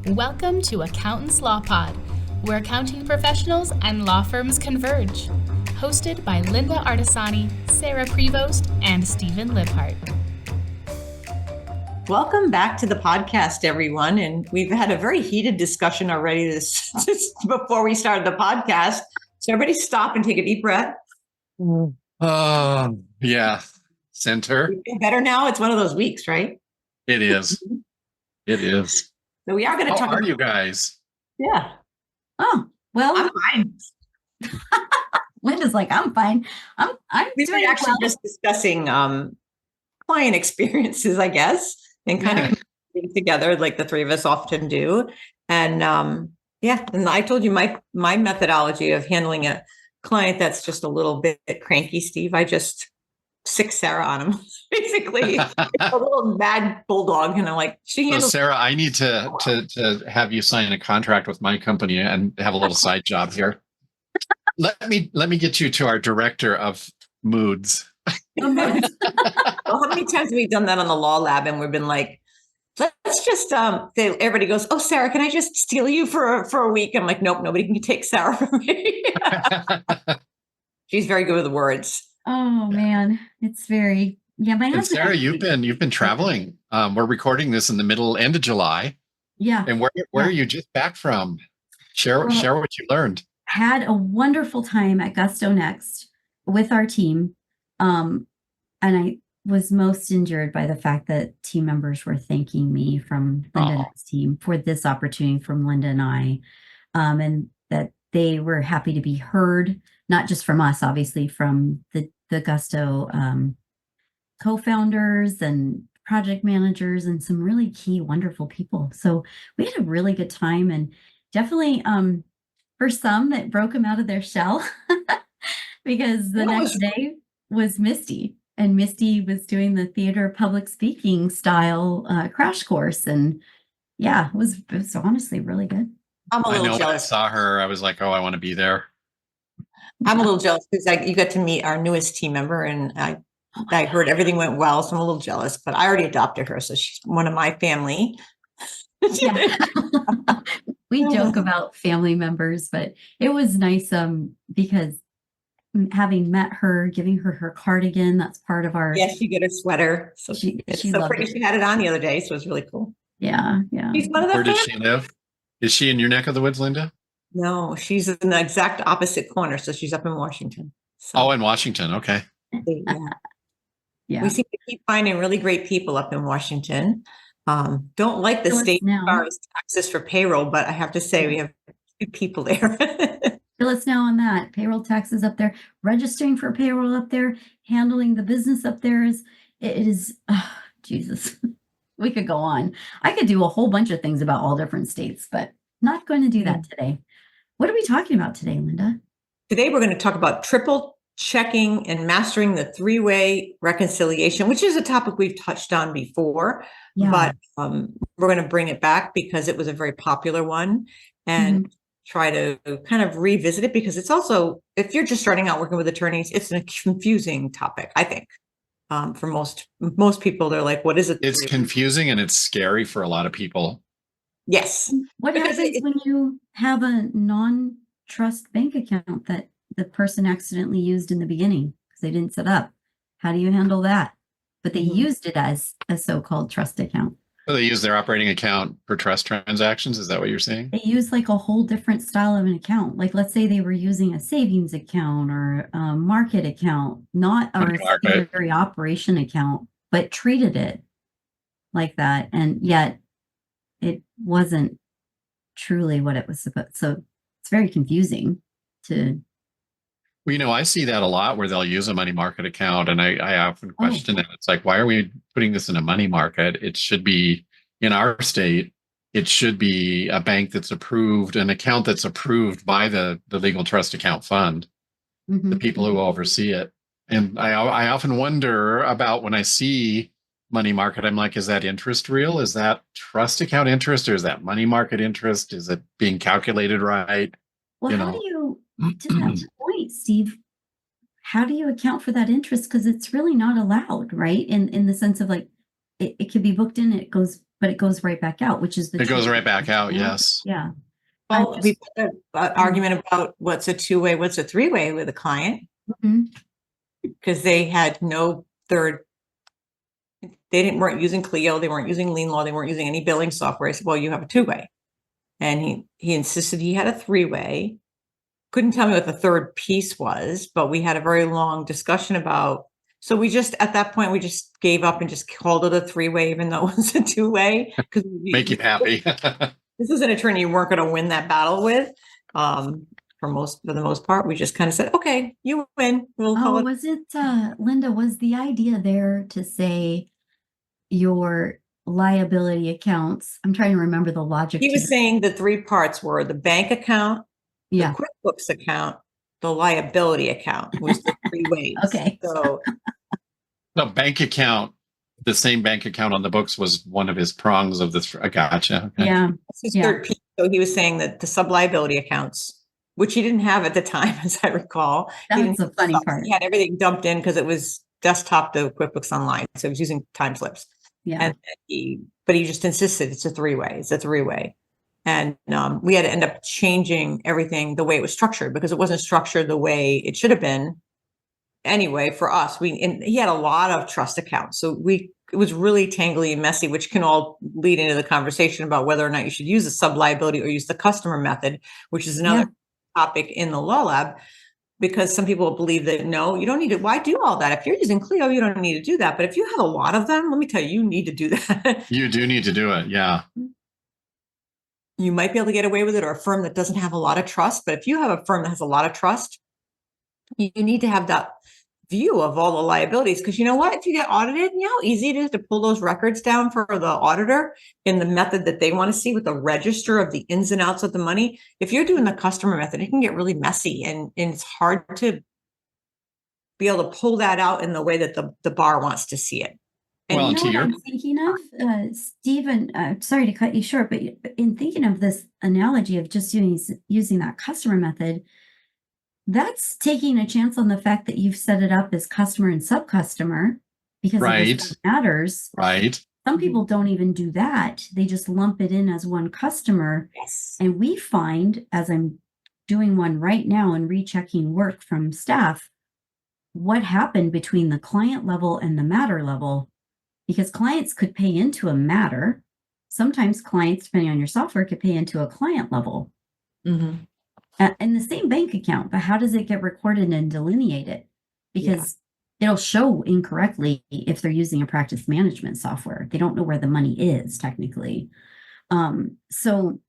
Welcome to Accountants Law Pod, where accounting professionals and law firms converge. Hosted by Lynda Artesani, Sarah Prevost, and Steve Libhart. Welcome back to the podcast, everyone. And we've had a very heated discussion already this before we started the podcast. So everybody stop and take a deep breath. Yeah. Center. You feel better now? It's one of those weeks, right? It is. It is. So we are going to talk about... How are you guys? Yeah. Oh, well, I'm fine. Lynda's like, I'm fine. I'm we were actually just discussing client experiences, I guess, and kind of putting together like the three of us often do. And and I told you my methodology of handling a client that's just a little bit cranky, Steve. I just sick Sarah on him, basically. A little mad bulldog, and I'm like, she handles. So Sarah, I need to have you sign a contract with my company and have a little side job here. Let me get you to our director of moods. Well, how many times have we done that on the law lab, and we've been like, let's just everybody goes, oh, Sarah, can I just steal you for a week? I'm like, nope, nobody can take Sarah from me. She's very good with the words. Oh man, it's very my husband. And Sarah, you've been traveling. We're recording this in the end of July. Yeah. And where are you just back from? Share what you learned. Had a wonderful time at Gusto Next with our team. And I was most injured by the fact that team members were thanking me from Lynda Next's team for this opportunity from Lynda and I. And that they were happy to be heard, not just from us, obviously, from the Gusto co-founders and project managers and some really key, wonderful people. So we had a really good time, and definitely for some that broke them out of their shell because the next day was Misty, and Misty was doing the theater public speaking style crash course. And it was honestly really good. I'm a little jealous. When I saw her, I was like, oh, I want to be there. I'm a little jealous because you got to meet our newest team member, and I heard everything went well, so I'm a little jealous, but I already adopted her, so she's one of my family. Yeah. We joke about family members, but it was nice because having met her, giving her cardigan, that's part of our... Yeah, she got her sweater. So it's so pretty. She had it on the other day, so it was really cool. Yeah. She's one of the Where does she live? Is she in your neck of the woods, Lynda? No, she's in the exact opposite corner. So she's up in Washington. So. In Washington. Okay. Yeah. We seem to keep finding really great people up in Washington. Don't like the state as far as taxes for payroll, but I have to say we have good people there. Fill us now on that. Payroll taxes up there, registering for payroll up there, handling the business up there is Jesus. We could go on. I could do a whole bunch of things about all different states, but not going to do that today. What are we talking about today, Lynda? Today, we're going to talk about triple checking and mastering the three-way reconciliation, which is a topic we've touched on before, but we're going to bring it back because it was a very popular one, and try to kind of revisit it, because it's also, if you're just starting out working with attorneys, it's a confusing topic, I think. For most people, they're like, what is it? It's confusing and it's scary for a lot of people. Yes. What happens when you have a non-trust bank account that the person accidentally used in the beginning because they didn't set up? How do you handle that? But they used it as a so-called trust account. So they use their operating account for trust transactions? Is that what you're saying? They use like a whole different style of an account. Like, let's say they were using a savings account or a market account, not a secondary operation account, but treated it like that. And yet it wasn't truly what it was supposed. So it's very confusing to... Well, I see that a lot where they'll use a money market account, and I often question it. It's like, why are we putting this in a money market? It should be, in our state, it should be a bank that's approved, an account that's approved by the legal trust account fund, the people who oversee it. And I often wonder about when I see money market, I'm like, is that interest real? Is that trust account interest, or is that money market interest? Is it being calculated right? Well, how do you, to that point, Steve, how do you account for that interest? Because it's really not allowed, right? In the sense of like, it could be booked in, it goes but it goes right back out, which is the It goes truth. right back out. Yes. Yeah. Well, we put an argument about what's a two-way, what's a three-way with a client, because they had no third. Weren't using Clio, they weren't using Lean Law, they weren't using any billing software. I said, well, you have a two-way. And he insisted he had a three-way. Couldn't tell me what the third piece was, but we had a very long discussion about. So we just, at that point, we just gave up and just called it a three-way, even though it was a two-way. Because Make you happy. This is an attorney you weren't going to win that battle with. For the most part, we just kind of said, okay, you win. We'll call it. Was it, Lynda, was the idea there to say your liability accounts? I'm trying to remember the logic. He was saying the three parts were the bank account, the QuickBooks account, the liability account was the three ways. Okay. So the bank account, the same bank account on the books was one of his prongs of this. I gotcha. Okay. Yeah. that's his third piece. So he was saying that the sub-liability accounts, which he didn't have at the time, as I recall. That's the funny part. He had everything dumped in because it was desktop to QuickBooks Online. So he was using time slips. Yeah. But he just insisted it's a three-way. It's a three-way. And we had to end up changing everything the way it was structured because it wasn't structured the way it should have been. Anyway, for us, he had a lot of trust accounts. So it was really tangly and messy, which can all lead into the conversation about whether or not you should use the sub-liability or use the customer method, which is another topic in the law lab. Because some people believe that, no, you don't need to. Why do all that? If you're using Clio, you don't need to do that. But if you have a lot of them, let me tell you, you need to do that. You do need to do it. Yeah. You might be able to get away with it, or a firm that doesn't have a lot of trust. But if you have a firm that has a lot of trust, you need to have that view of all the liabilities. Because you know what? If you get audited, you know how easy it is to pull those records down for the auditor in the method that they want to see with the register of the ins and outs of the money. If you're doing the customer method, it can get really messy and it's hard to be able to pull that out in the way that the bar wants to see it. And Well, you know what I'm thinking of, Stephen, sorry to cut you short, but in thinking of this analogy of just using that customer method, that's taking a chance on the fact that you've set it up as customer and sub-customer because it matters. Right. Some people don't even do that. They just lump it in as one customer. yes. And we find, as I'm doing one right now and rechecking work from staff, what happened between the client level and the matter level, because clients could pay into a matter. Sometimes clients, depending on your software, could pay into a client level. Mm-hmm. In the same bank account, but how does it get recorded and delineated? Because it'll show incorrectly if they're using a practice management software. They don't know where the money is technically. So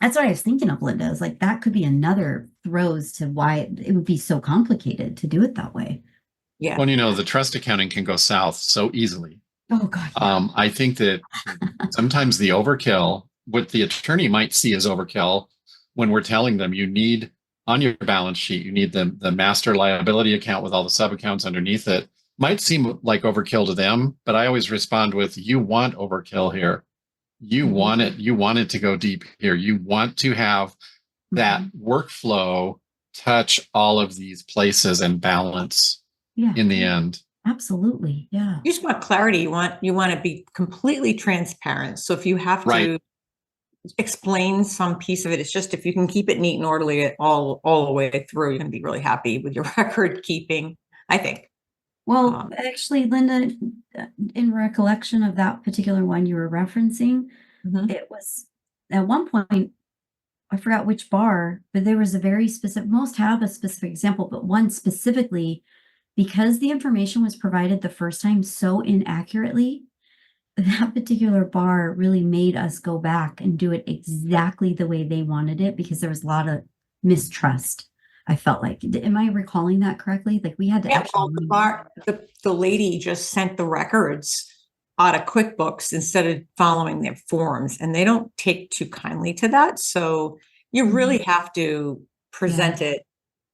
that's what I was thinking of, Lynda. Is like that could be another throws to why it would be so complicated to do it that way. Yeah. Well, the trust accounting can go south so easily. Oh God. I think that sometimes the overkill, what the attorney might see as overkill, when we're telling them you need on your balance sheet, you need the master liability account with all the sub accounts underneath it, might seem like overkill to them, but I always respond with, you want overkill here. You want it. You want it to go deep here. You want to have that workflow touch all of these places and balance in the end. Absolutely. Yeah. You just want clarity. You want to be completely transparent. So if you have to explain some piece of it, it's just if you can keep it neat and orderly all the way through, you're going to be really happy with your record keeping, I think. Well, actually, Lynda, in recollection of that particular one you were referencing, it was at one point, I forgot which bar, but there was a very specific, most have a specific example, but one specifically, because the information was provided the first time so inaccurately, that particular bar really made us go back and do it exactly the way they wanted it because there was a lot of mistrust. I felt like, am I recalling that correctly? Like we had to the lady just sent the records out of QuickBooks instead of following their forms, and they don't take too kindly to that. So you really have to present it.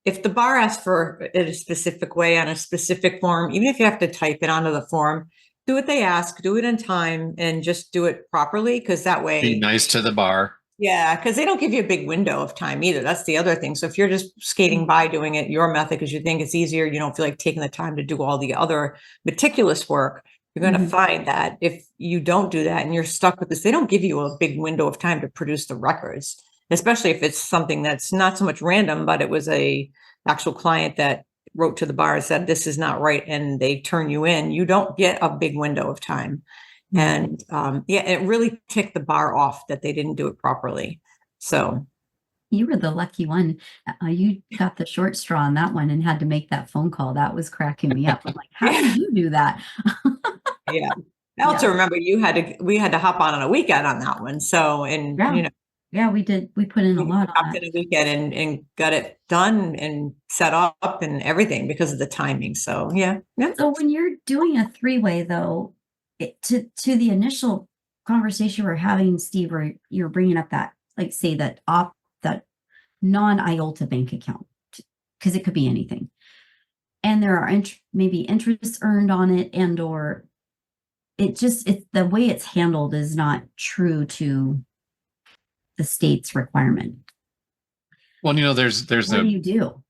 If the bar asks for it a specific way on a specific form, even if you have to type it onto the form, do what they ask, do it in time, and just do it properly. Because that way, be nice to the bar. Yeah, because they don't give you a big window of time either. That's the other thing. So if you're just skating by doing it your method because you think it's easier, you don't feel like taking the time to do all the other meticulous work, you're going to find that if you don't do that and you're stuck with this, they don't give you a big window of time to produce the records, especially if it's something that's not so much random, but it was a actual client that wrote to the bar and said, this is not right. And they turn you in. You don't get a big window of time. And it really ticked the bar off that they didn't do it properly. So you were the lucky one. You got the short straw on that one and had to make that phone call. That was cracking me up. I'm like, how did you do that? Yeah. I also remember we had to hop on a weekend on that one. So, and we did. We put in a lot on that. A weekend and got it done and set up and everything because of the timing. So, yeah. So when you're doing a three-way though, to the initial conversation we're having, Steve, where you're bringing up that, like, say that non-IOLTA bank account, because it could be anything, and there are maybe interest earned on it, and or it's the way it's handled is not true to the state's requirement. Well, there's what do you do?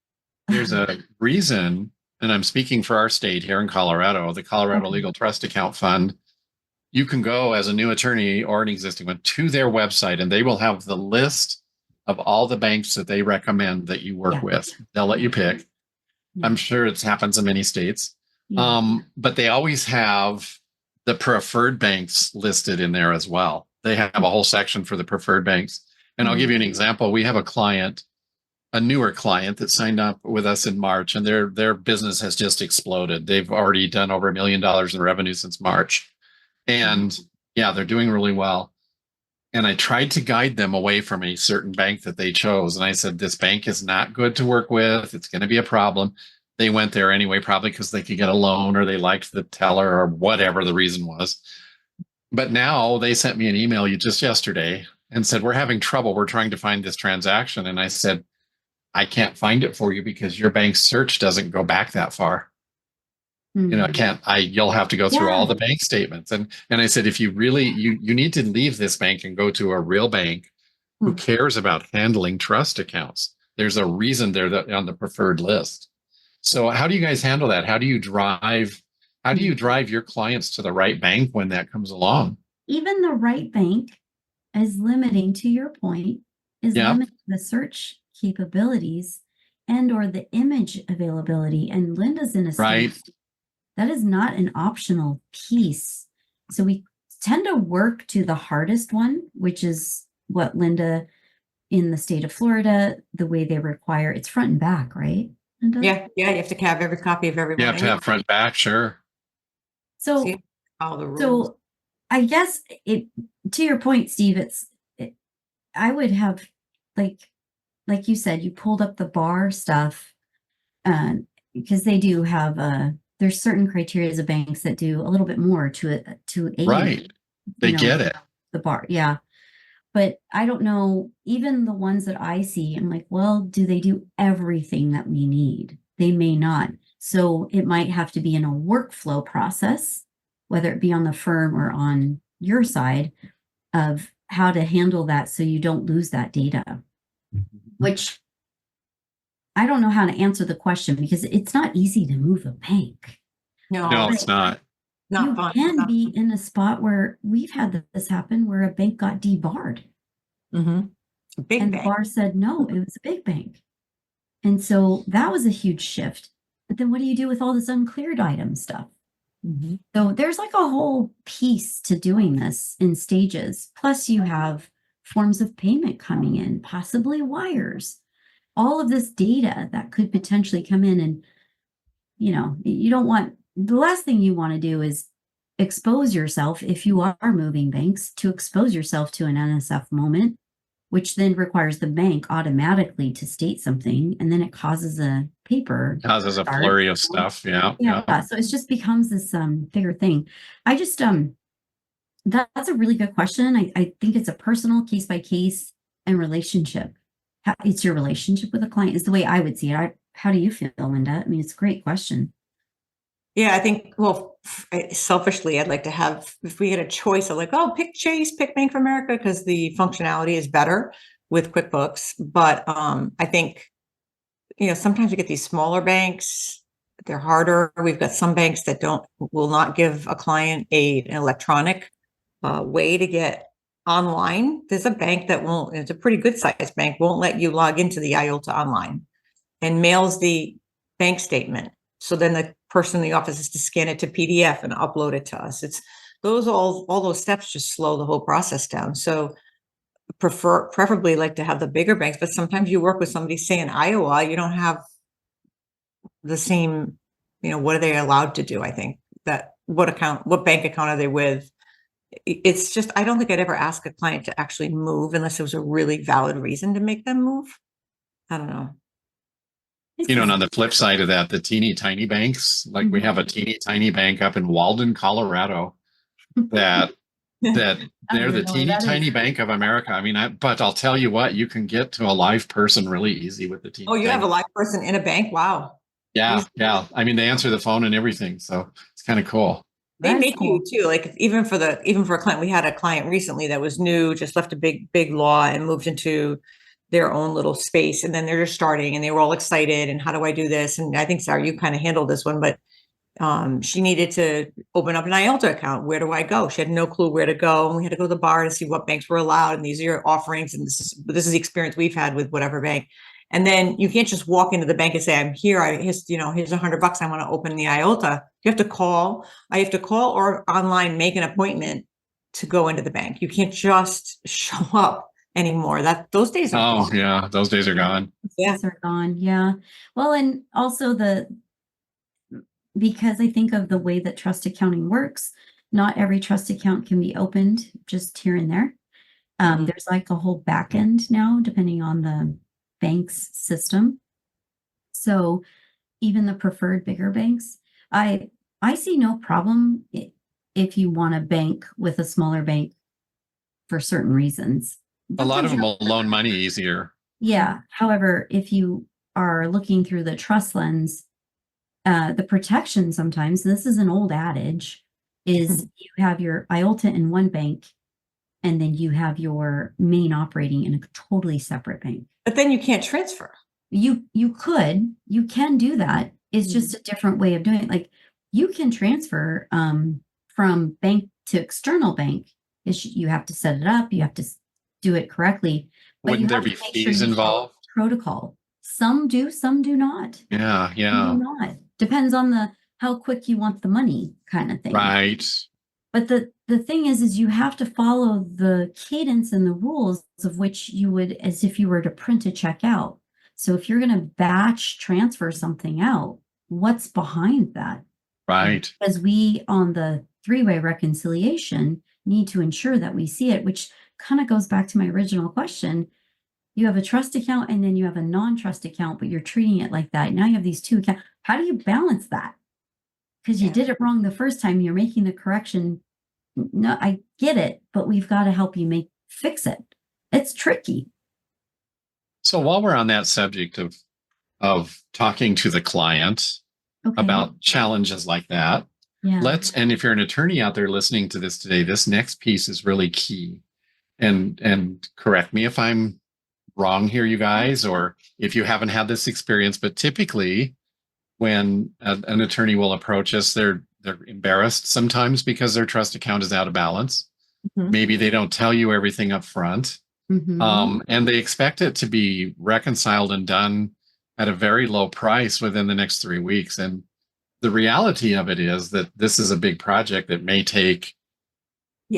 There's a reason, and I'm speaking for our state here in Colorado, the Colorado Legal Trust Account Fund. You can go as a new attorney or an existing one to their website, and they will have the list of all the banks that they recommend that you work with. They'll let you pick. I'm sure it happens in many states. But they always have the preferred banks listed in there as well. They have a whole section for the preferred banks. And I'll give you an example. We have a newer client that signed up with us in March, and their business has just exploded. They've already done over $1 million in revenue since March. And they're doing really well. And I tried to guide them away from a certain bank that they chose. And I said, this bank is not good to work with. It's going to be a problem. They went there anyway, probably because they could get a loan or they liked the teller or whatever the reason was. But now they sent me an email just yesterday and said, we're having trouble. We're trying to find this transaction. And I said, I can't find it for you because your bank search doesn't go back that far. You'll have to go through all the bank statements. And I said, if you really, you need to leave this bank and go to a real bank who cares about handling trust accounts. There's a reason they're on the preferred list. So how do you guys handle that? How do you drive your clients to the right bank when that comes along? Even the right bank is limiting, to your point, limiting the search capabilities and or the image availability. And Lynda's in a state that is not an optional piece. So we tend to work to the hardest one, which is what Lynda in the state of Florida, the way they require, it's front and back, right, Lynda? Yeah. You have to have every copy of every one. You have to have front back, sure. So all the rules. So I guess to your point, Steve, I would have, like you said, you pulled up the bar stuff, because they do have there's certain criteria of banks that do a little bit more to aid. Right. They get it. The bar. Yeah. But I don't know, even the ones that I see, I'm like, well, do they do everything that we need? They may not. So it might have to be in a workflow process, whether it be on the firm or on your side, of how to handle that so you don't lose that data, which I don't know how to answer the question, because it's not easy to move a bank. No, it's not. You can be in a spot where we've had this happen, where a bank got debarred. A big and bank. The bar said no, it was a big bank. And so that was a huge shift. But then what do you do with all this uncleared item stuff? So there's like a whole piece to doing this in stages. Plus you have forms of payment coming in, possibly wires, all of this data that could potentially come in. And, you don't want, the last thing you want to do is expose yourself, if you are moving banks, to expose yourself to an NSF moment, which then requires the bank automatically to state something. And then it causes a flurry of stuff. Yeah. So it just becomes this bigger thing. I just, that's a really good question. I think it's a personal case by case and relationship. It's your relationship with a client is the way I would see it. How do you feel, Lynda? I mean, it's a great question. Yeah, I think, well, selfishly, I'd like to have, if we had a choice of like, oh, pick Chase, pick Bank of America, because the functionality is better with QuickBooks. But I think, sometimes you get these smaller banks they're harder. We've got some banks that will not give a client an electronic way to get online. There's a bank that won't, it's a pretty good sized bank, won't let you log into the IOLTA online and mails the bank statement. So then the person in the office has to scan it to PDF and upload it to us. It's all those steps just slow the whole process down. So preferably like to have the bigger banks, but sometimes you work with somebody, say in Iowa, you don't have the same, what are they allowed to do? I think that what bank account are they with? It's just, I don't think I'd ever ask a client to actually move unless there was a really valid reason to make them move. I don't know. And on the flip side of that, the teeny tiny banks, like we have a teeny tiny bank up in Walden, Colorado, that they're the teeny tiny Bank of America. I mean, but I'll tell you what, you can get to a live person really easy with the teeny. Oh, you have a live person in a bank? Wow. Yeah. I mean, they answer the phone and everything, so it's kind of cool. They make you too. Like even for a client, we had a client recently that was new, just left a big law and moved into their own little space. And then they're just starting and they were all excited. And how do I do this? And I think, Sarah, you kind of handled this one, but she needed to open up an IOLTA account. Where do I go? She had no clue where to go. And we had to go to the bar to see what banks were allowed. And these are your offerings. And this is the experience we've had with whatever bank. And then you can't just walk into the bank and say, I'm here. Here's $100. I want to open the IOLTA. You have to call. I have to call or online make an appointment to go into the bank. You can't just show up anymore. Those days are gone. Yeah, those days are gone. Yeah, those are gone. Yeah. Well, and also because I think of the way that trust accounting works, not every trust account can be opened just here and there. There's like a whole back end now, depending on the bank's system. So even the preferred bigger banks, I see no problem if you want to bank with a smaller bank for certain reasons. A lot of them will loan money easier. Yeah. However, if you are looking through the trust lens, the protection sometimes, this is an old adage, is you have your IOLTA in one bank and then you have your main operating in a totally separate bank. But then you can't transfer. You can do that. It's just a different way of doing it. Like you can transfer from bank to external bank. You have to set it up. You have to do it correctly. But wouldn't there be fees involved? Protocol. Some do, some do not. Yeah. Some do not. Depends on how quick you want the money kind of thing. Right. But the thing is you have to follow the cadence and the rules of which you would, as if you were to print a check out. So if you're going to batch transfer something out, what's behind that? Right. Because we, on the three-way reconciliation, need to ensure that we see it, which kind of goes back to my original question. You have a trust account and then you have a non-trust account, but you're treating it like that. Now you have these two accounts. How do you balance that? Because you did it wrong the first time. You're making the correction. No, I get it, but we've got to help you fix it. It's tricky. So while we're on that subject of talking to the client about challenges like that, and if you're an attorney out there listening to this today, this next piece is really key. And correct me if I'm wrong here, you guys, or if you haven't had this experience, but typically when an attorney will approach us, they're embarrassed sometimes because their trust account is out of balance. Maybe they don't tell you everything up front. And they expect it to be reconciled and done at a very low price within the next 3 weeks. And the reality of it is that this is a big project that may take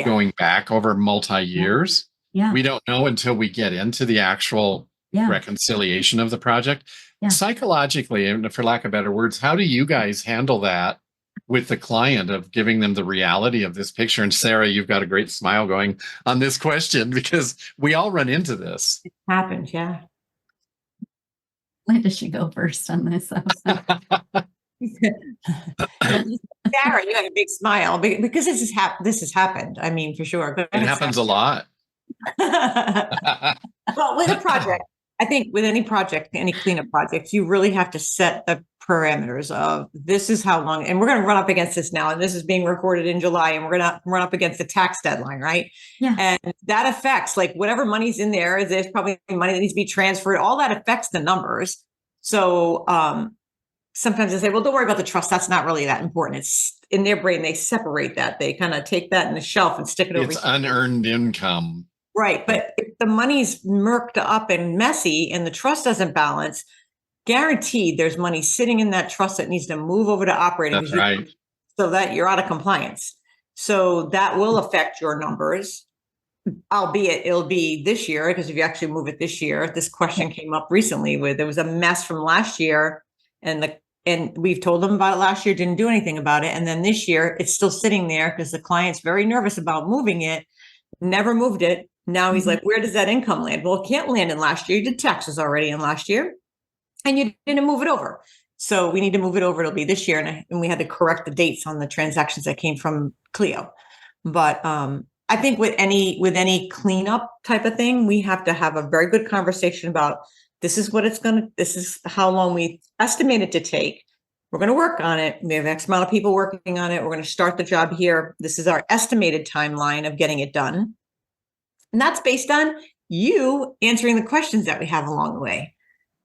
going back over multi-years. We don't know until we get into the actual reconciliation of the project. Psychologically, and for lack of better words, how do you guys handle that with the client of giving them the reality of this picture? And Sarah, you've got a great smile going on this question because we all run into this. It happens, yeah. Lynda should go first on this. Sarah, you had a big smile because this has happened. I mean, for sure. It happens a lot. Well, with a project, I think with any project, any cleanup project, you really have to set the parameters of this is how long, and we're going to run up against this now, and this is being recorded in July, and we're going to run up against the tax deadline, right? And that affects like whatever money's in there's probably money that needs to be transferred. All that affects the numbers. So sometimes they say, well, don't worry about the trust. That's not really that important. It's in their brain. They separate that. They kind of take that in the shelf and stick it over. It's unearned income. Right. But if the money's murked up and messy and the trust doesn't balance, guaranteed there's money sitting in that trust that needs to move over to operating. That's right. So that you're out of compliance. So that will affect your numbers, albeit it'll be this year, because if you actually move it this year, this question came up recently where there was a mess from last year and we've told them about it last year, didn't do anything about it. And then this year it's still sitting there because the client's very nervous about moving it, never moved it. Now he's like, where does that income land? Well, it can't land in last year. You did taxes already in last year and you didn't move it over. So we need to move it over. It'll be this year. And we had to correct the dates on the transactions that came from Clio. But I think with any cleanup type of thing, we have to have a very good conversation about this is how long we estimate it to take. We're going to work on it. We have X amount of people working on it. We're going to start the job here. This is our estimated timeline of getting it done. And that's based on you answering the questions that we have along the way.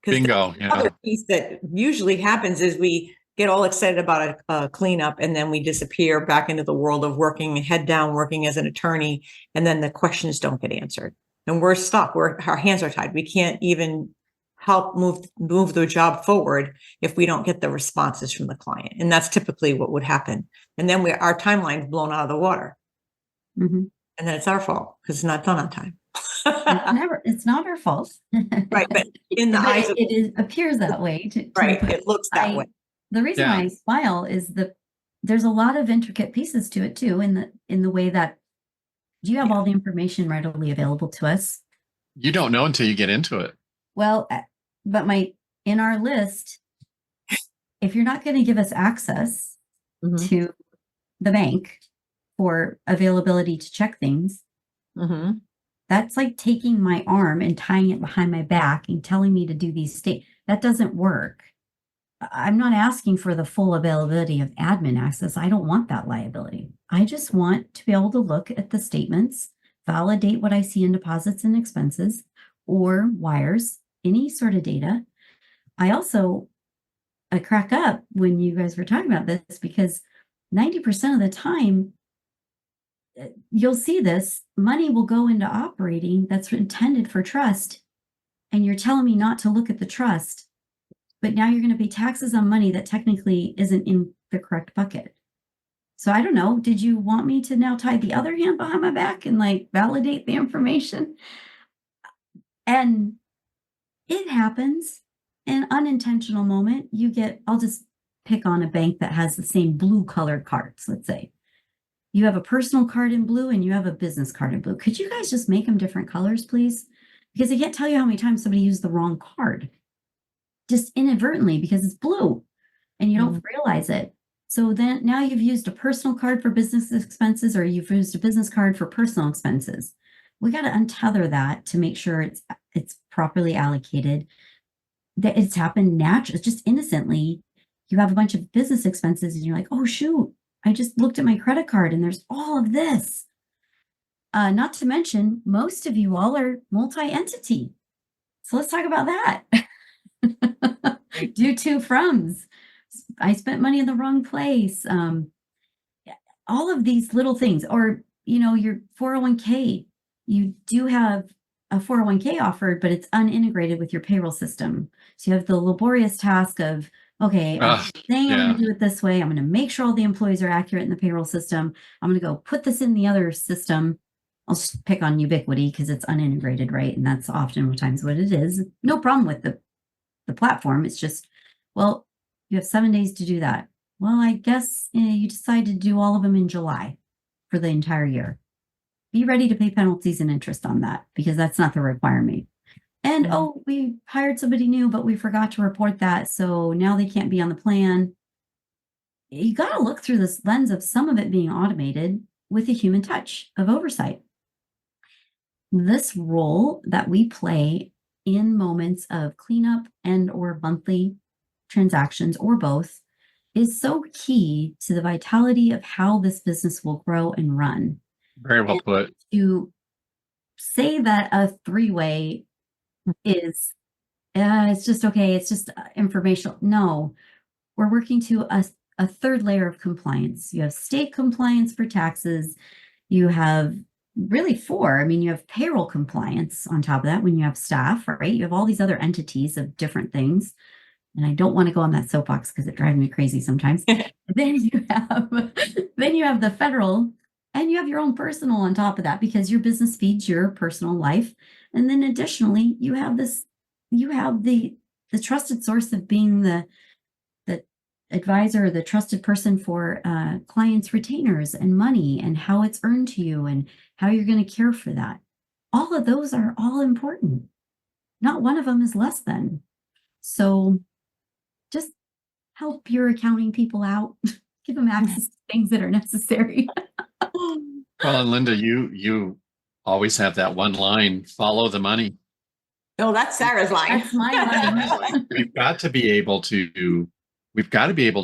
Bingo. The other piece that usually happens is we get all excited about a cleanup and then we disappear back into the world of working head down, working as an attorney, and then the questions don't get answered. And we're stuck. Our hands are tied. We can't even help move the job forward if we don't get the responses from the client. And that's typically what would happen. And then our timeline's blown out of the water. Mm-hmm. And then it's our fault because it's not done on time. It's not our fault. Right. But in the eyes of it appears that way. Right. It looks that way. The reason why I smile is there's a lot of intricate pieces to it too, in the way that do you have all the information readily available to us? You don't know until you get into it. Well, but in our list, if you're not going to give us access to the bank for availability to check things, that's like taking my arm and tying it behind my back and telling me to do these that doesn't work. I'm not asking for the full availability of admin access. I don't want that liability. I just want to be able to look at the statements, validate what I see in deposits and expenses or wires, any sort of data. I crack up when you guys were talking about this because 90% of the time, you'll see this money will go into operating that's intended for trust. And you're telling me not to look at the trust. But now you're going to pay taxes on money that technically isn't in the correct bucket. So I don't know. Did you want me to now tie the other hand behind my back and validate the information? And it happens. An unintentional moment. I'll just pick on a bank that has the same blue colored cards. Let's say you have a personal card in blue and you have a business card in blue. Could you guys just make them different colors, please? Because I can't tell you how many times somebody used the wrong card. Just inadvertently because it's blue and you don't realize it. So then now you've used a personal card for business expenses or you've used a business card for personal expenses. We got to untether that to make sure it's properly allocated. That it's happened naturally, just innocently. You have a bunch of business expenses and you're like, oh shoot, I just looked at my credit card and there's all of this. Not to mention, most of you all are multi-entity. So let's talk about that. Due to froms, I spent money in the wrong place. All of these little things, or your 401k, you do have a 401k offered, but it's unintegrated with your payroll system. So you have the laborious task of, okay, I'm going to do it this way. I'm going to make sure all the employees are accurate in the payroll system. I'm going to go put this in the other system. I'll just pick on Ubiquity because it's unintegrated, right? And that's oftentimes what it is. No problem with the platform. It's just, well, you have 7 days to do that. Well, I guess you decide to do all of them in July for the entire year. Be ready to pay penalties and interest on that because that's not the requirement. And we hired somebody new, but we forgot to report that. So now they can't be on the plan. You got to look through this lens of some of it being automated with a human touch of oversight. This role that we play in moments of cleanup and or monthly transactions or both is so key to the vitality of how this business will grow and run. Very well put. To say that a three-way is it's just okay, it's just informational. No, we're working to a third layer of compliance. You have state compliance for taxes. You have really 4. I mean, you have payroll compliance on top of that when you have staff, right? You have all these other entities of different things. And I don't want to go on that soapbox because it drives me crazy sometimes. then you have the federal, and you have your own personal on top of that because your business feeds your personal life. And then additionally, you have the trusted source of being the advisor or the trusted person for clients' retainers and money and how it's earned to you and how you're going to care for that. All of those are all important. Not one of them is less than. So just help your accounting people out. Give them access to things that are necessary. Well, and Lynda, you always have that one line, follow the money. No, that's Sarah's line. That's my line. We've got to be able to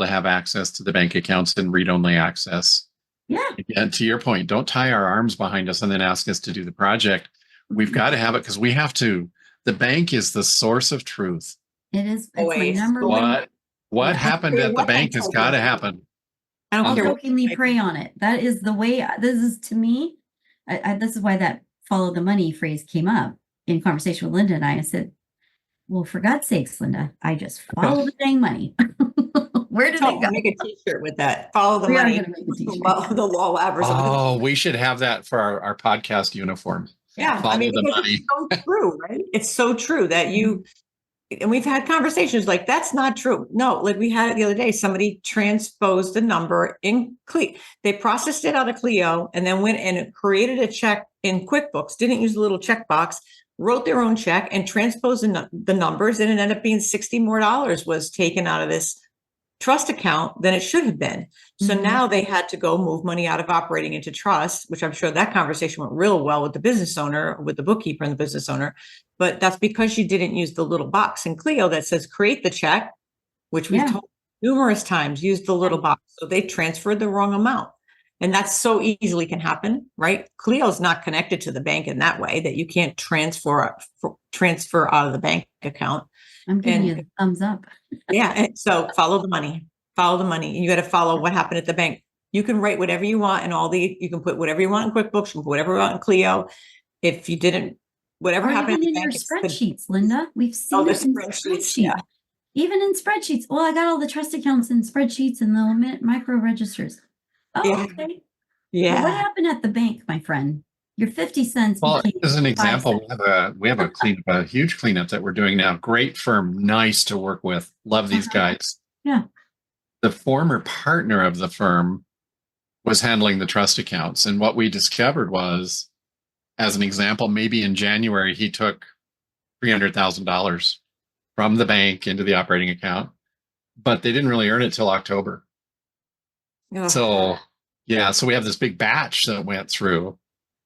have access to the bank accounts and read-only access. Yeah. Again, to your point, don't tie our arms behind us and then ask us to do the project. We've got to have it because we have to. The bank is the source of truth. It is. It's my Always. number one. What happened at the bank has got to happen. I don't I'll care. jokingly pray on it. That is the way. This is to me. This is why that follow the money phrase came up in conversation with Lynda and I. I said, "Well, for God's sakes, Lynda, I just follow the dang money. Where did it go?" Make a T-shirt with that. Follow the We are money. gonna make a t-shirt. The law lab or something. Oh, we should have that for our podcast uniform. Yeah, Follow I mean, the because money. it's so true, right? It's so true that and we've had conversations like, that's not true. No, like we had it the other day, somebody transposed a number in Clio. They processed it out of Clio and then went and created a check in QuickBooks, didn't use the little checkbox, wrote their own check and transposed the numbers, and it ended up being $60 more was taken out of this trust account than it should have been. So now they had to go move money out of operating into trust, which I'm sure that conversation went real well with the business owner, with the bookkeeper and the business owner. But that's because she didn't use the little box in Clio that says create the check, which we've told numerous times, use the little box. So they transferred the wrong amount. And that's so easily can happen, right? Clio's not connected to the bank in that way that you can't transfer out of the bank account. I'm giving you the thumbs up. Yeah. And so follow the money. And you got to follow what happened at the bank. You can write whatever you want you can put whatever you want in QuickBooks, you can put whatever you want in Clio. If you didn't, whatever happened Even in your spreadsheets, Linda, we've seen it in spreadsheets. Yeah. Even in spreadsheets. Well, I got all the trust accounts in spreadsheets and the micro registers. Oh, okay. Yeah. Well, what happened at the bank, my friend? Your 50 cents. Well, as an example, we have a huge cleanup that we're doing now. Great firm, nice to work with. Love these guys. Yeah. The former partner of the firm was handling the trust accounts. And what we discovered was, as an example, maybe in January, he took $300,000 from the bank into the operating account, but they didn't really earn it till October. Oh. So we have this big batch that went through.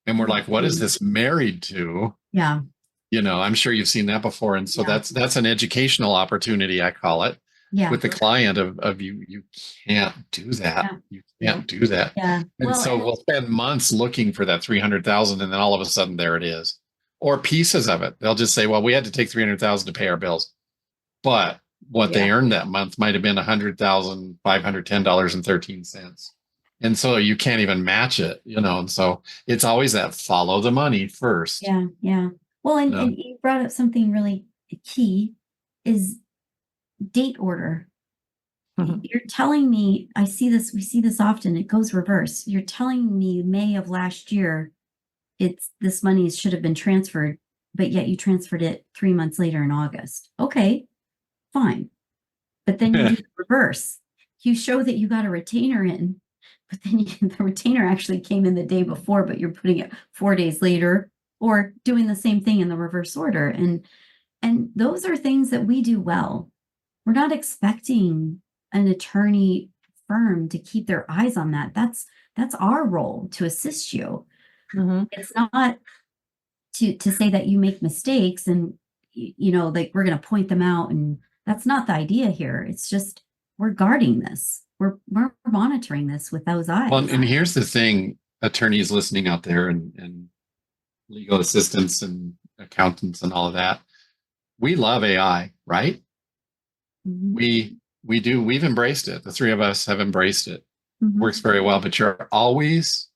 And we're like, what is this married to? Yeah. I'm sure you've seen that before. And so that's an educational opportunity, I call it, with the client of you can't do that. Yeah. You can't do that. Yeah. And we'll spend months looking for that 300,000 and then all of a sudden there it is. Or pieces of it. They'll just say, well, we had to take 300,000 to pay our bills. But what they earned that month might have been $100,510.13. And so you can't even match it, and so it's always that follow the money first. Yeah. Yeah. Well, and you brought up something really key is date order. Mm-hmm. You're telling me, we see this often, it goes reverse. You're telling me May of last year, this money should have been transferred, but yet you transferred it 3 months later in August. Okay, fine. But then you do the reverse. You show that you got a retainer in, but then the retainer actually came in the day before, but you're putting it 4 days later or doing the same thing in the reverse order. And those are things that we do well. We're not expecting an attorney firm to keep their eyes on that. That's our role, to assist you. Mm-hmm. It's not to say that you make mistakes and, like we're going to point them out. And that's not the idea here. It's just, we're guarding this. We're monitoring this with those eyes. Well, and here's the thing, attorneys listening out there and legal assistants and accountants and all of that. We love AI, right? Mm-hmm. We do. We've embraced it. The three of us have embraced it. Mhm. Works very well, but you're always,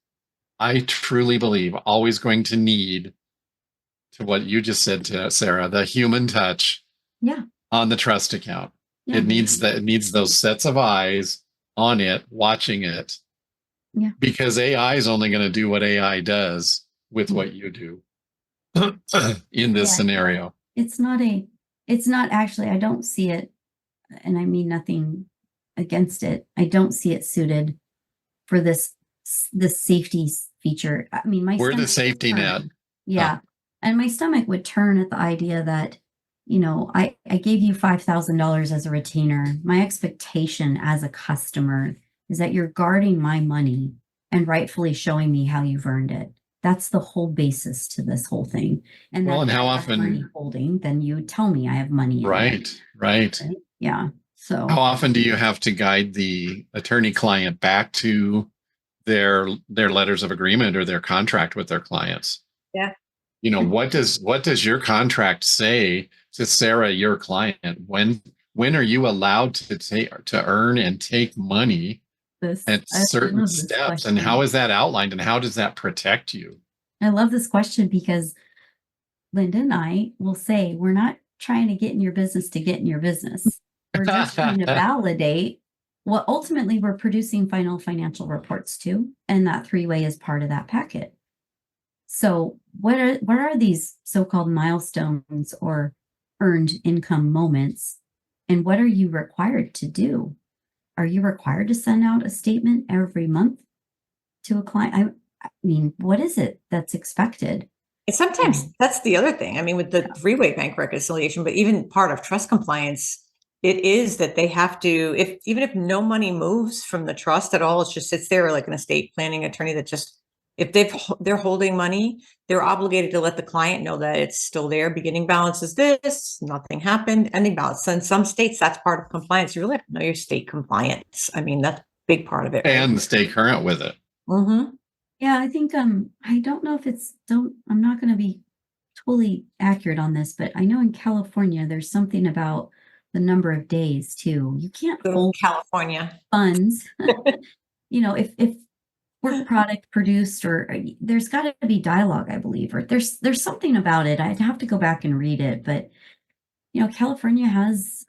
I truly believe, always going to need, to what you just said to Sarah, the human touch Yeah. on the trust account. Yeah. It needs those sets of eyes on it, watching it. Yeah. Because AI is only going to do what AI does with what you do in this scenario. It's not actually, I don't see it, and I mean nothing against it. I don't see it suited for this safety feature. I mean, We're the safety net. Yeah. And my stomach would turn at the idea that, I gave you $5,000 as a retainer. My expectation as a customer is that you're guarding my money and rightfully showing me how you've earned it. That's the whole basis to this whole thing. And Well, that and how if I have often- money holding, then you tell me I have money. Right. Yeah. So How often do you have to guide the attorney client back to their letters of agreement or their contract with their clients? Yeah. What does your contract say to Sarah, your client? When are you allowed to earn and take money at certain steps? And how is that outlined, and how does that protect you? I love this question because Lynda and I will say, we're not trying to get in your business to get in your business. We're just trying to validate what ultimately we're producing final financial reports to. And that three-way is part of that packet. So what are these so-called milestones or earned income moments? And what are you required to do? Are you required to send out a statement every month to a client? I mean, what is it that's expected? And sometimes that's the other thing. I mean, with the three-way bank reconciliation, but even part of trust compliance, it is that they have to, even if no money moves from the trust at all, it just sits there like an estate planning attorney that just, if they're holding money, they're obligated to let the client know that it's still there. Beginning balance is this, nothing happened, ending balance. So in some states, that's part of compliance. You really have to know your state compliance. I mean, that's a big part of it. And stay current with it. Mm-hmm. Yeah, I think I don't know if I'm not going to be totally accurate on this, but I know in California there's something about the number of days too. You can't hold California funds. If work product produced, or there's got to be dialogue, I believe, or there's something about it. I'd have to go back and read it, but California has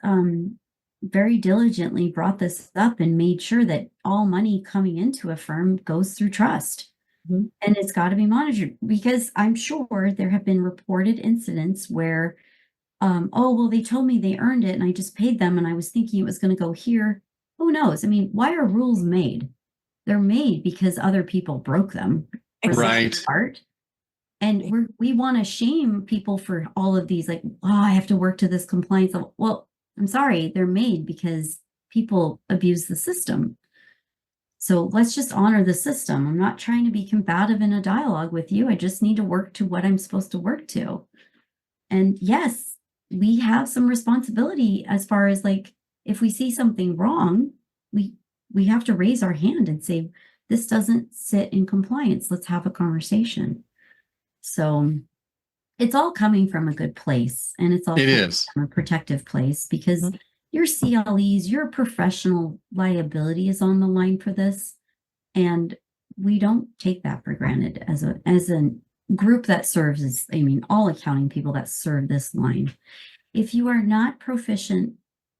very diligently brought this up and made sure that all money coming into a firm goes through trust. Mm-hmm. And it's got to be monitored, because I'm sure there have been reported incidents where, they told me they earned it and I just paid them and I was thinking it was going to go here. Who knows? I mean, why are rules made? They're made because other people broke them. Right. And we want to shame people for all of these, like, I have to work to this compliance. Well, I'm sorry, they're made because people abuse the system. So let's just honor the system. I'm not trying to be combative in a dialogue with you. I just need to work to what I'm supposed to work to. And yes, we have some responsibility as far as, like, if we see something wrong, we have to raise our hand and say, this doesn't sit in compliance. Let's have a conversation. So it's all coming from a good place, and it's all from a protective place, because your CLEs, your professional liability is on the line for this. And we don't take that for granted as a group that serves all accounting people that serve this line. If you are not proficient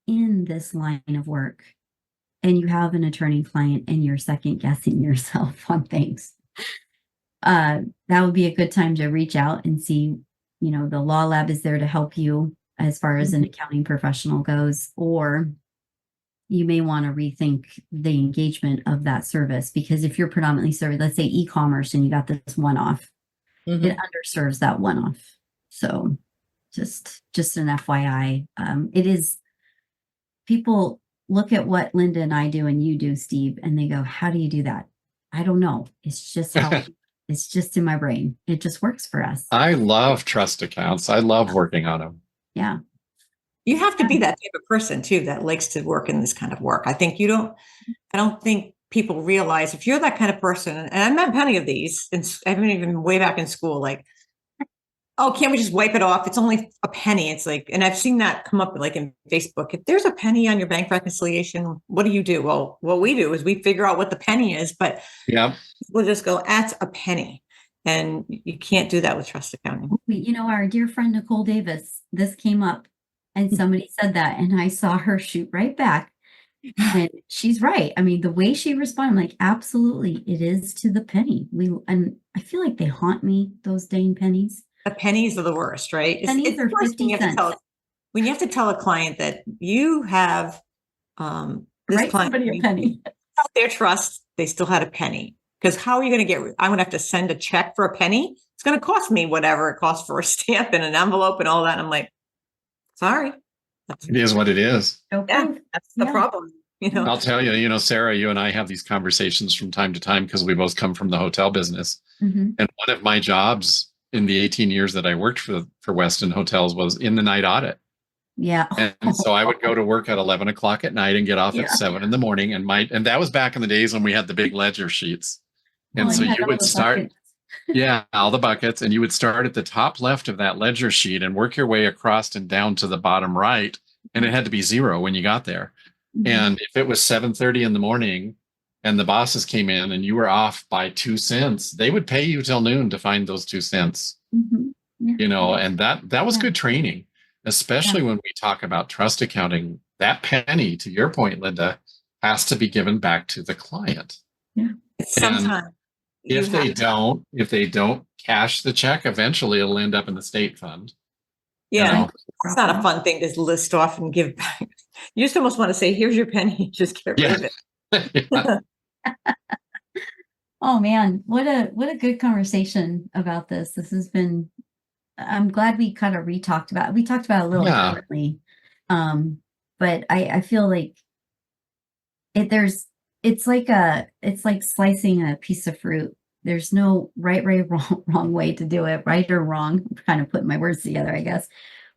in this line of work and you have an attorney client and you're second guessing yourself on things, that would be a good time to reach out and see, the Law Lab is there to help you as far as an accounting professional goes, or you may want to rethink the engagement of that service, because if you're predominantly serving, let's say, e-commerce, and you got this one-off, it underserves that one-off. So just an FYI, it is, people look at what Lynda and I do and you do, Steve, and they go, how do you do that? I don't know. It's just how it's just in my brain. It just works for us. I love trust accounts. I love working on them. Yeah. You have to be that type of person too that likes to work in this kind of work. I don't think people realize, if you're that kind of person, and I met plenty of these, and I've been even way back in school, like, oh, can't we just wipe it off? It's only a penny. It's like, and I've seen that come up like in Facebook. If there's a penny on your bank reconciliation, what do you do? Well, what we do is we figure out what the penny is, but Yeah. we'll just go, that's a penny. And you can't do that with trust accounting. Our dear friend Nicole Davis, this came up and somebody said that, and I saw her shoot right back. And she's right. I mean, the way she responded, I'm like, absolutely, it is to the penny. And I feel like they haunt me, those dang pennies. The pennies are the worst, right? Pennies are worse 50 cents. When you have to tell a client that you have this Write client somebody a penny. out their trust, they still had a penny. Because how are you going to I'm going to have to send a check for a penny? It's going to cost me whatever it costs for a stamp and an envelope and all that. And I'm like, sorry. It is what it is. Yeah, that's the problem. I'll tell you, Sarah, you and I have these conversations from time to time because we both come from the hotel business. Mm-hmm. And one of my jobs in the 18 years that I worked for Westin Hotels was in the night audit. Yeah. And so I would go to work at 11 o'clock at night and get off at 7 in the morning. And that was back in the days when we had the big ledger sheets. And so you would start, all the buckets, and you would start at the top left of that ledger sheet and work your way across and down to the bottom right. And it had to be 0 when you got there. Mm-hmm. And if it was 7:30 in the morning and the bosses came in and you were off by 2 cents, they would pay you till noon to find those 2 cents. Mm-hmm. Yeah. And that was good training, especially when we talk about trust accounting. That penny, to your point, Lynda, has to be given back to the client. Yeah. Sometimes. If they don't cash the check, eventually it'll end up in the state fund. Yeah. It's not a fun thing to list off and give back. You just almost want to say, here's your penny, just get rid of it. Oh man, what a good conversation about this. This has been, I'm glad we kind of talked about it a little differently. But I feel like it's like slicing a piece of fruit. There's no right, wrong way to do it, right or wrong. I'm trying to put my words together, I guess.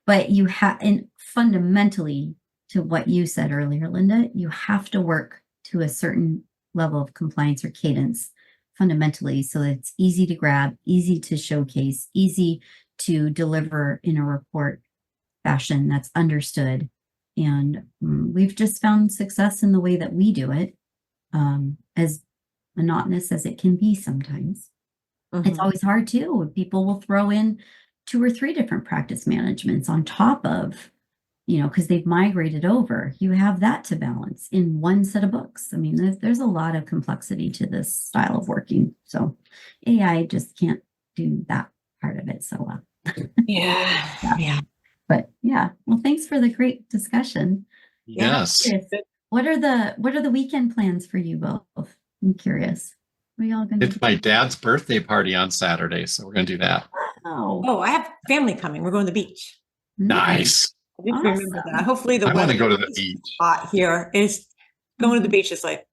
But you have, and fundamentally, to what you said earlier, Lynda, you have to work to a certain level of compliance or cadence fundamentally, so that it's easy to grab, easy to showcase, easy to deliver in a report fashion that's understood. And we've just found success in the way that we do it, as monotonous as it can be sometimes. Mm-hmm. It's always hard too. People will throw in 2 or 3 different practice managements on top of, because they've migrated over. You have that to balance in one set of books. I mean, there's a lot of complexity to this style of working. So AI just can't do that part of it so well. Yeah. But well, thanks for the great discussion. Yes. What are the weekend plans for you both? I'm curious. What are y'all gonna It's my dad's birthday party on Saturday, so we're gonna do that. Oh, I have family coming. We're going to the beach. Nice. I just remember that. Hopefully I want to go to the beach. Hot here. Is going to the beach is like,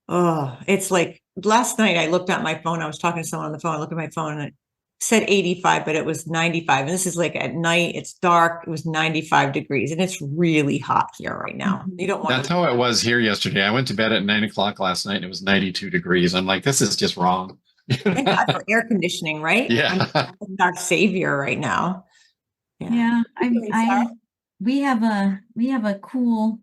it's like last night I looked at my phone. I was talking to someone on the phone. I looked at my phone and it said 85, but it was 95. And this is like at night, it's dark. It was 95 degrees and it's really hot here right now. You don't want That's how it was here yesterday. I went to bed at 9 o'clock last night and it was 92 degrees. I'm like, this is just wrong. Thank God for air conditioning, right? Yeah. I'm our savior right now. Yeah. We have a cool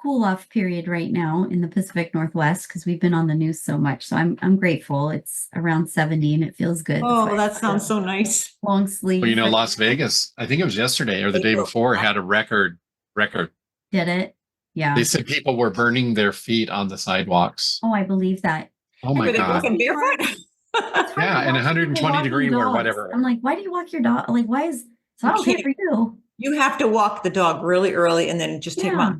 off period right now in the Pacific Northwest because we've been on the news so much. So I'm grateful. It's around 70 and it feels good. Oh, that sounds so nice. Long sleeve. Well, Las Vegas, I think it was yesterday or the day before, had a record. Did it? Yeah. They said people were burning their feet on the sidewalks. Oh, I believe that. Oh my God. Yeah, and 120 degree or whatever. I'm like, why do you walk your dog? Like, why is it's not okay for you? You have to walk the dog really early and then just take them out.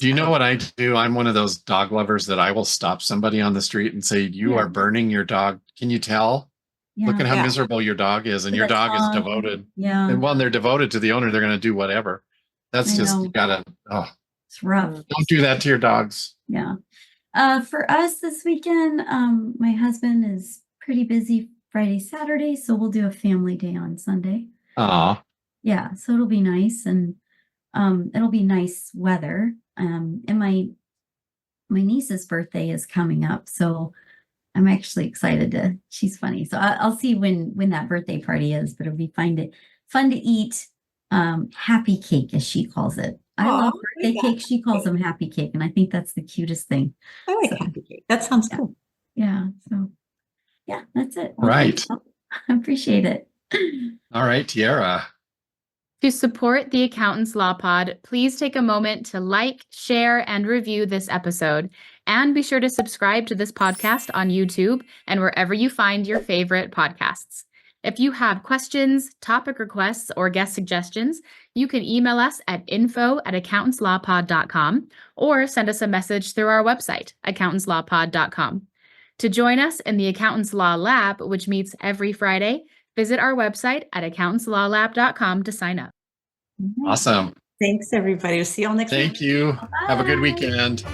Do you know what I do? I'm one of those dog lovers that I will stop somebody on the street and say, you are burning your dog. Can you tell? Yeah. Look at how miserable your dog is. And your dog is devoted. Yeah. And when they're devoted to the owner, they're going to do whatever. That's you gotta, it's rough. Don't do that to your dogs. Yeah. For us this weekend, my husband is pretty busy Friday, Saturday. So we'll do a family day on Sunday. Aw. Yeah. So it'll be nice. And it'll be nice weather. And my niece's birthday is coming up, so I'm actually excited she's funny. So I'll see when that birthday party is, but it'll be fun fun to eat happy cake, as she calls it. I love birthday cake. She calls them happy cake. And I think that's the cutest thing. I like happy cake. That sounds cool. Yeah. So yeah, that's it. Right. I appreciate it. All right, Teaira. To support the Accountants Law Pod, please take a moment to like, share, and review this episode. And be sure to subscribe to this podcast on YouTube and wherever you find your favorite podcasts. If you have questions, topic requests, or guest suggestions, you can email us at info@accountantslawpod.com or send us a message through our website, accountantslawpod.com. To join us in the Accountants Law Lab, which meets every Friday, visit our website at accountantslawlab.com to sign up. Awesome. Thanks, everybody. We'll see you all next week. Thank you. Bye. Have a good weekend.